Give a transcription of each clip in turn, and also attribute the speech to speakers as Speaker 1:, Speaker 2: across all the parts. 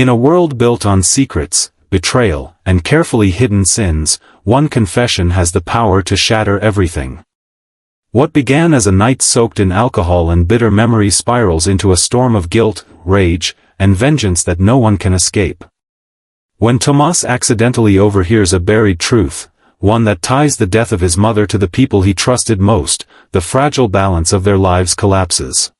Speaker 1: In a world built on secrets, betrayal, and carefully hidden sins, one confession has the power to shatter everything. What began as a night soaked in alcohol and bitter memory spirals into a storm of guilt, rage, and vengeance that no one can escape. When Tomas accidentally overhears a buried truth, one that ties the death of his mother to the people he trusted most, the fragile balance of their lives collapses.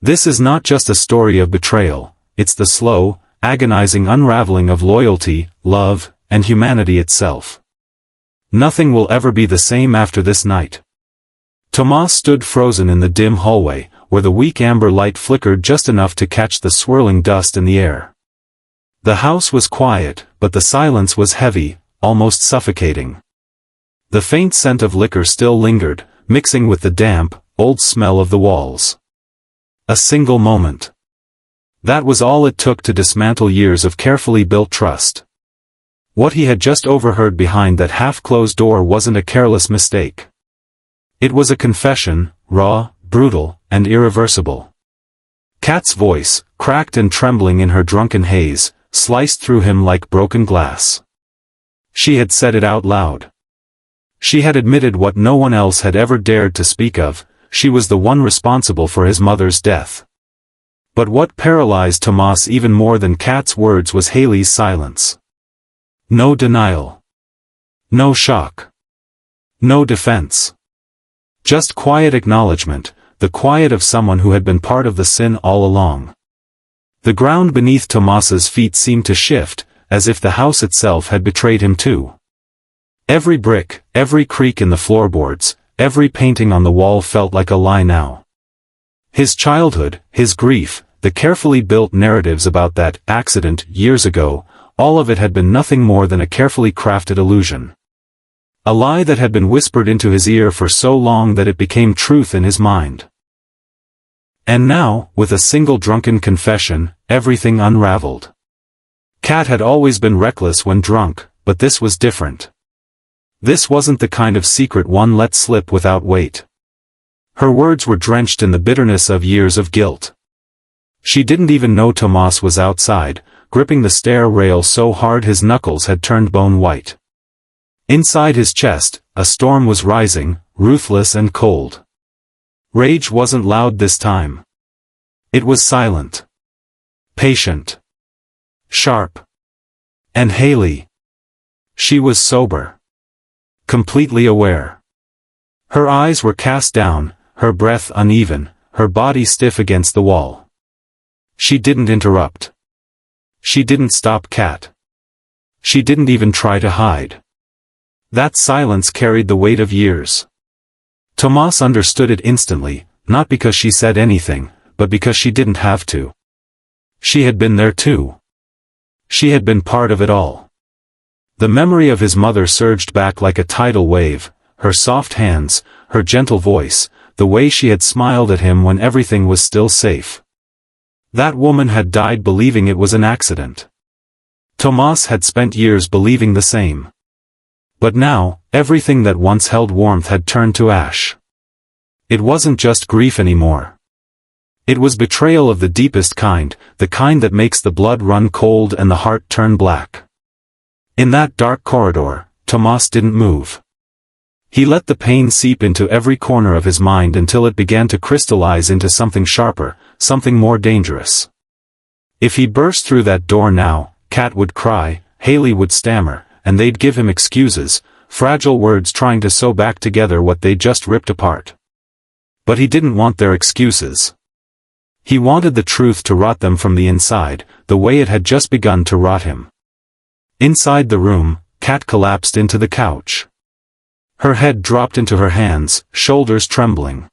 Speaker 1: This is not just a story of betrayal, it's the slow, agonizing unraveling of loyalty, love, and humanity itself. Nothing will ever be the same after this night. Tomas stood frozen in the dim hallway, where the weak amber light flickered just enough to catch the swirling dust in the air. The house was quiet, but the silence was heavy, almost suffocating. The faint scent of liquor still lingered, mixing with the damp, old smell of the walls. A single moment. That was all it took to dismantle years of carefully built trust. What he had just overheard behind that half-closed door wasn't a careless mistake. It was a confession, raw, brutal, and irreversible. Kat's voice, cracked and trembling in her drunken haze, sliced through him like broken glass. She had said it out loud. She had admitted what no one else had ever dared to speak of, she was the one responsible for his mother's death. But what paralyzed Tomas even more than Kat's words was Hayley's silence. No denial. No shock. No defense. Just quiet acknowledgement, the quiet of someone who had been part of the sin all along. The ground beneath Tomas's feet seemed to shift, as if the house itself had betrayed him too. Every brick, every creak in the floorboards, every painting on the wall felt like a lie now. His childhood, his grief, the carefully built narratives about that accident years ago, all of it had been nothing more than a carefully crafted illusion. A lie that had been whispered into his ear for so long that it became truth in his mind. And now, with a single drunken confession, everything unraveled. Kat had always been reckless when drunk, but this was different. This wasn't the kind of secret one let slip without weight. Her words were drenched in the bitterness of years of guilt. She didn't even know Tomas was outside, gripping the stair rail so hard his knuckles had turned bone white. Inside his chest, a storm was rising, ruthless and cold. Rage wasn't loud this time. It was silent. Patient. Sharp. And Hayley. She was sober. Completely aware. Her eyes were cast down, her breath uneven, her body stiff against the wall. She didn't interrupt. She didn't stop Kat. She didn't even try to hide. That silence carried the weight of years. Tomas understood it instantly, not because she said anything, but because she didn't have to. She had been there too. She had been part of it all. The memory of his mother surged back like a tidal wave, her soft hands, her gentle voice, the way she had smiled at him when everything was still safe. That woman had died believing it was an accident. Tomas had spent years believing the same. But now, everything that once held warmth had turned to ash. It wasn't just grief anymore. It was betrayal of the deepest kind, the kind that makes the blood run cold and the heart turn black. In that dark corridor, Tomas didn't move. He let the pain seep into every corner of his mind until it began to crystallize into something sharper, something more dangerous. If he burst through that door now, Kat would cry, Hayley would stammer, and they'd give him excuses, fragile words trying to sew back together what they'd just ripped apart. But he didn't want their excuses. He wanted the truth to rot them from the inside, the way it had just begun to rot him. Inside the room, Kat collapsed into the couch. Her head dropped into her hands, shoulders trembling.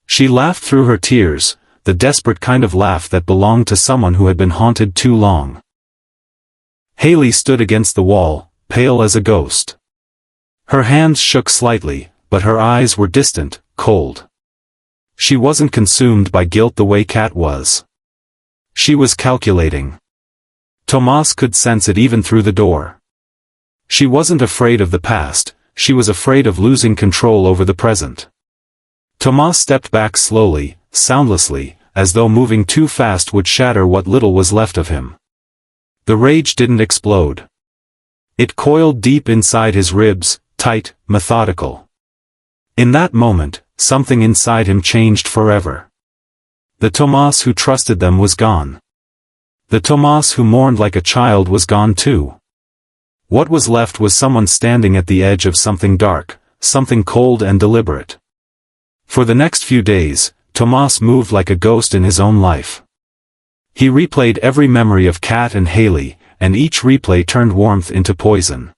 Speaker 1: She laughed through her tears, the desperate kind of laugh that belonged to someone who had been haunted too long. Hayley stood against the wall, pale as a ghost. Her hands shook slightly, but her eyes were distant, cold. She wasn't consumed by guilt the way Kat was. She was calculating. Tomas could sense it even through the door. She wasn't afraid of the past, she was afraid of losing control over the present. Tomas stepped back slowly, soundlessly, as though moving too fast would shatter what little was left of him. The rage didn't explode. It coiled deep inside his ribs, tight, methodical. In that moment, something inside him changed forever. The Tomas who trusted them was gone. The Tomas who mourned like a child was gone too. What was left was someone standing at the edge of something dark, something cold and deliberate. For the next few days, Tomas moved like a ghost in his own life. He replayed every memory of Kat and Hayley, and each replay turned warmth into poison.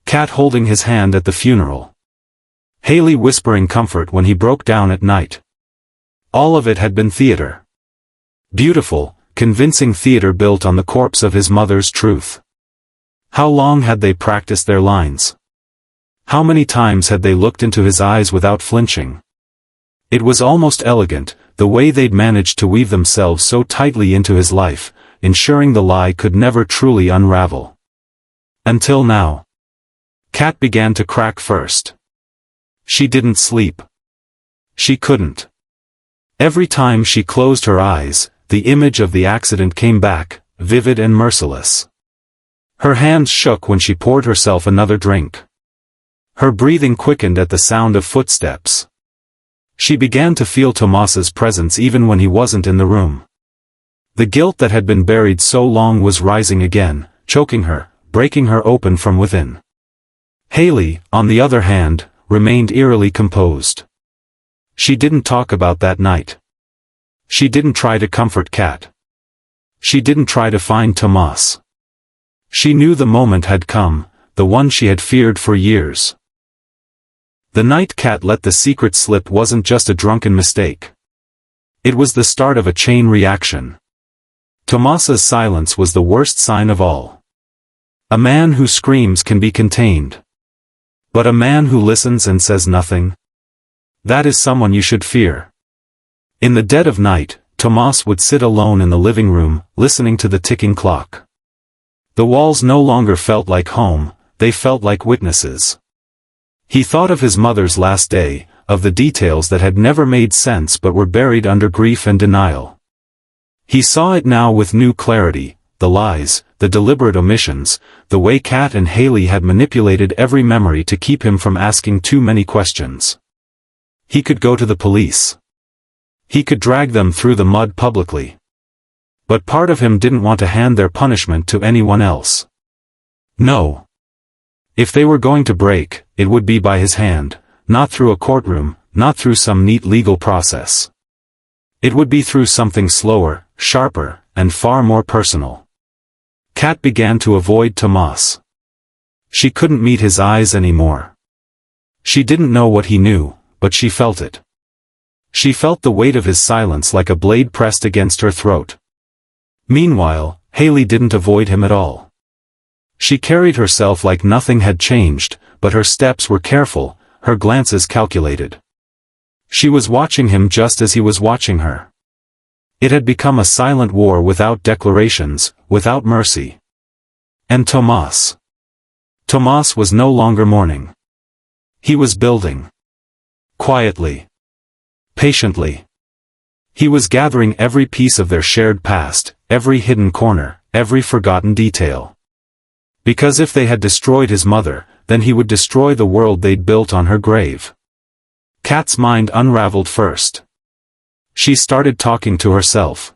Speaker 1: Kat holding his hand at the funeral. Hayley whispering comfort when he broke down at night. All of it had been theater. Beautiful, convincing theater built on the corpse of his mother's truth. How long had they practiced their lines? How many times had they looked into his eyes without flinching? It was almost elegant, the way they'd managed to weave themselves so tightly into his life, ensuring the lie could never truly unravel. Until now. Kat began to crack first. She didn't sleep. She couldn't. Every time she closed her eyes, the image of the accident came back, vivid and merciless. Her hands shook when she poured herself another drink. Her breathing quickened at the sound of footsteps. She began to feel Tomas's presence even when he wasn't in the room. The guilt that had been buried so long was rising again, choking her, breaking her open from within. Hayley, on the other hand, remained eerily composed. She didn't talk about that night. She didn't try to comfort Kat. She didn't try to find Tomas. She knew the moment had come, the one she had feared for years. The night Kat let the secret slip wasn't just a drunken mistake. It was the start of a chain reaction. Tomas's silence was the worst sign of all. A man who screams can be contained. But a man who listens and says nothing? That is someone you should fear. In the dead of night, Tomas would sit alone in the living room, listening to the ticking clock. The walls no longer felt like home, they felt like witnesses. He thought of his mother's last day, of the details that had never made sense but were buried under grief and denial. He saw it now with new clarity, the lies, the deliberate omissions, the way Kat and Hayley had manipulated every memory to keep him from asking too many questions. He could go to the police. He could drag them through the mud publicly. But part of him didn't want to hand their punishment to anyone else. No. If they were going to break, it would be by his hand, not through a courtroom, not through some neat legal process. It would be through something slower, sharper, and far more personal. Kat began to avoid Tomas. She couldn't meet his eyes anymore. She didn't know what he knew, but she felt it. She felt the weight of his silence like a blade pressed against her throat. Meanwhile, Hayley didn't avoid him at all. She carried herself like nothing had changed, but her steps were careful, her glances calculated. She was watching him just as he was watching her. It had become a silent war without declarations, without mercy. And Tomas. Tomas was no longer mourning. He was building. Quietly. Patiently. He was gathering every piece of their shared past, every hidden corner, every forgotten detail. Because if they had destroyed his mother, then he would destroy the world they'd built on her grave. Kat's mind unraveled first. She started talking to herself.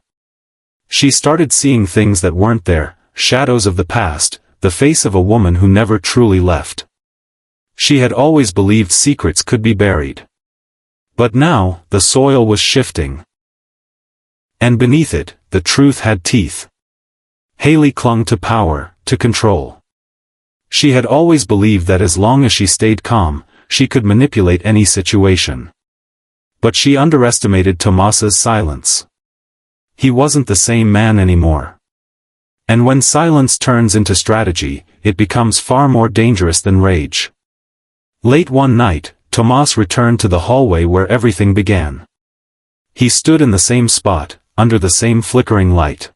Speaker 1: She started seeing things that weren't there, shadows of the past, the face of a woman who never truly left. She had always believed secrets could be buried. But now, the soil was shifting. And beneath it, the truth had teeth. Hayley clung to power, to control. She had always believed that as long as she stayed calm, she could manipulate any situation. But she underestimated Tomas's silence. He wasn't the same man anymore. And when silence turns into strategy, it becomes far more dangerous than rage. Late one night, Tomas returned to the hallway where everything began. He stood in the same spot, under the same flickering light.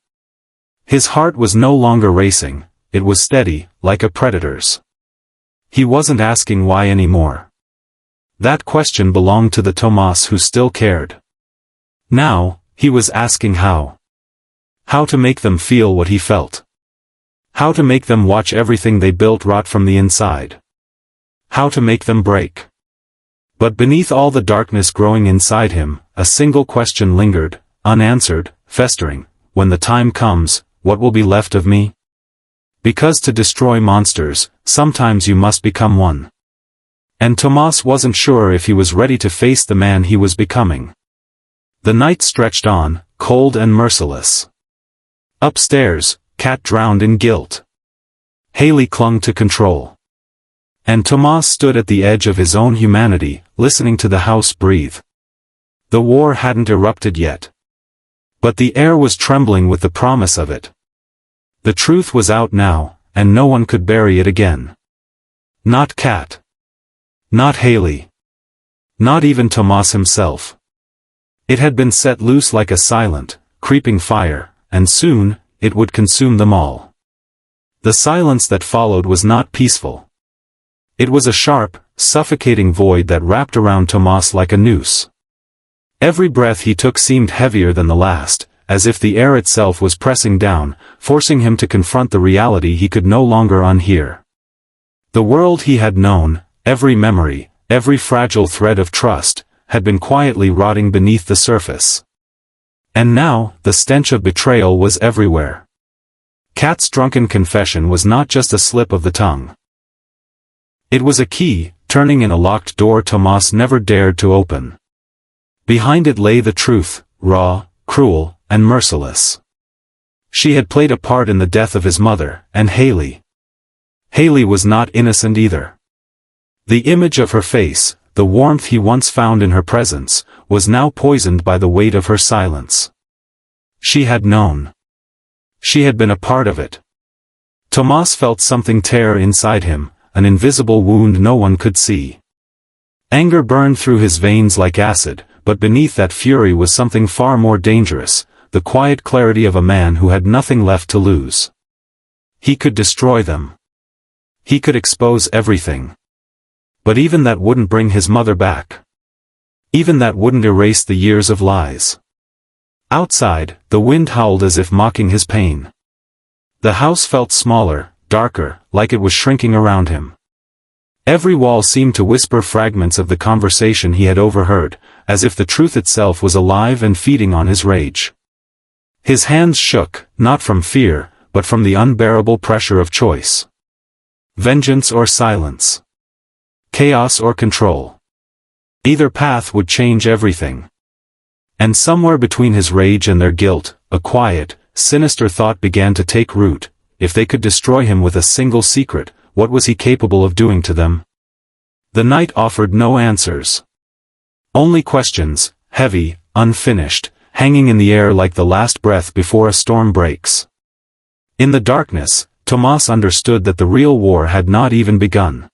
Speaker 1: His heart was no longer racing, it was steady, like a predator's. He wasn't asking why anymore. That question belonged to the Tomas who still cared. Now, he was asking how. How to make them feel what he felt. How to make them watch everything they built rot from the inside. How to make them break. But beneath all the darkness growing inside him, a single question lingered, unanswered, festering. When the time comes, what will be left of me? Because to destroy monsters, sometimes you must become one. And Tomas wasn't sure if he was ready to face the man he was becoming. The night stretched on, cold and merciless. Upstairs, Kat drowned in guilt. Hayley clung to control. And Tomas stood at the edge of his own humanity, listening to the house breathe. The war hadn't erupted yet. But the air was trembling with the promise of it. The truth was out now, and no one could bury it again. Not Kat. Not Hayley. Not even Tomas himself. It had been set loose like a silent, creeping fire, and soon, it would consume them all. The silence that followed was not peaceful. It was a sharp, suffocating void that wrapped around Tomas like a noose. Every breath he took seemed heavier than the last, as if the air itself was pressing down, forcing him to confront the reality he could no longer unhear. The world he had known, every memory, every fragile thread of trust, had been quietly rotting beneath the surface. And now, the stench of betrayal was everywhere. Kat's drunken confession was not just a slip of the tongue. It was a key, turning in a locked door Tomas never dared to open. Behind it lay the truth, raw, cruel, and merciless. She had played a part in the death of his mother, and Hayley. Hayley was not innocent either. The image of her face, the warmth he once found in her presence, was now poisoned by the weight of her silence. She had known. She had been a part of it. Tomas felt something tear inside him, an invisible wound no one could see. Anger burned through his veins like acid, but beneath that fury was something far more dangerous, the quiet clarity of a man who had nothing left to lose. He could destroy them. He could expose everything. But even that wouldn't bring his mother back. Even that wouldn't erase the years of lies. Outside, the wind howled as if mocking his pain. The house felt smaller, darker, like it was shrinking around him. Every wall seemed to whisper fragments of the conversation he had overheard, as if the truth itself was alive and feeding on his rage. His hands shook, not from fear, but from the unbearable pressure of choice. Vengeance or silence. Chaos or control. Either path would change everything. And somewhere between his rage and their guilt, a quiet, sinister thought began to take root. If they could destroy him with a single secret, what was he capable of doing to them? The night offered no answers. Only questions, heavy, unfinished, hanging in the air like the last breath before a storm breaks. In the darkness, Tomas understood that the real war had not even begun.